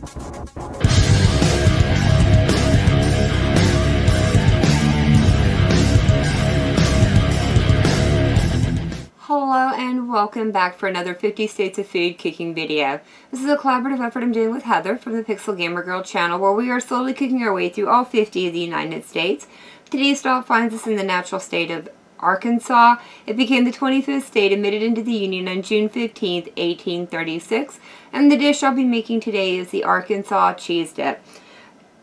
Hello and welcome back for another 50 States of Food cooking video. This is a collaborative effort I'm doing with Heather from the Pixel Gamer Girl channel, where we are slowly cooking our way through all 50 of the United States. Today's stop finds us in the natural state of Arkansas. It became the 25th state admitted into the Union on June 15, 1836, and the dish I'll be making today is the Arkansas cheese dip.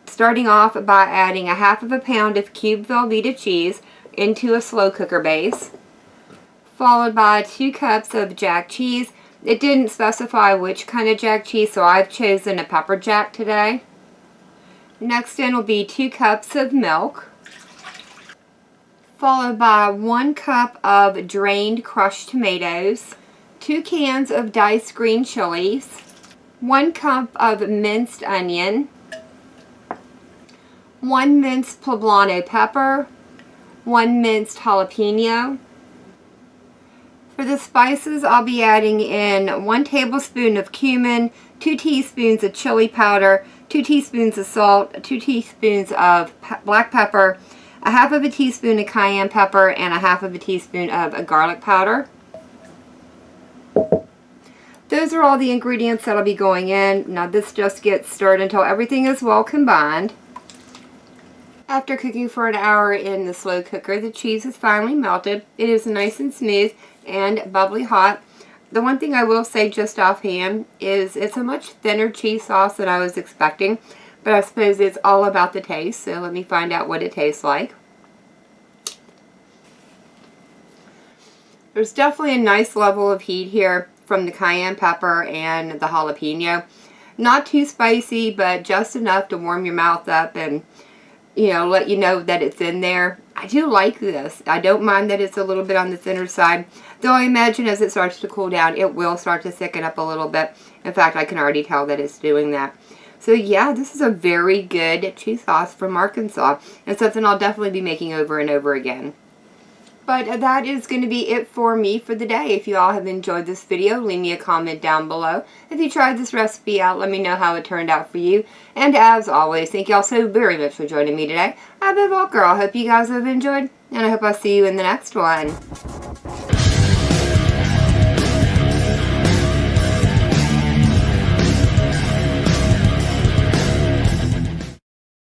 Starting off by adding a half of a pound of cubed Velveeta cheese into a slow cooker base, followed by 2 cups of jack cheese. It didn't specify which kind of jack cheese, so I've chosen a pepper jack today. Next in will be 2 cups of milk, followed by 1 cup of drained crushed tomatoes, 2 cans of diced green chilies, 1 cup of minced onion, 1 minced poblano pepper, 1 minced jalapeno. For the spices, I'll be adding in 1 tablespoon of cumin, 2 teaspoons of chili powder, 2 teaspoons of salt, 2 teaspoons of black pepper, a half of a teaspoon of cayenne pepper, and a half of a teaspoon of garlic powder. Those are all the ingredients that'll be going in. Now this just gets stirred until everything is well combined. After cooking for an hour in the slow cooker, the cheese is finally melted. It is nice and smooth and bubbly hot. The one thing I will say just offhand is it's a much thinner cheese sauce than I was expecting, but I suppose it's all about the taste, so let me find out what it tastes like. There's definitely a nice level of heat here from the cayenne pepper and the jalapeno. Not too spicy, but just enough to warm your mouth up and, you know, let you know that it's in there. I do like this. I don't mind that it's a little bit on the thinner side, though I imagine as it starts to cool down, it will start to thicken up a little bit. In fact, I can already tell that it's doing that. So yeah, this is a very good cheese sauce from Arkansas, and something I'll definitely be making over and over again. But that is going to be it for me for the day. If you all have enjoyed this video, leave me a comment down below. If you tried this recipe out, let me know how it turned out for you. And as always, thank you all so very much for joining me today. I've been Walker. I hope you guys have enjoyed, and I hope I'll see you in the next one.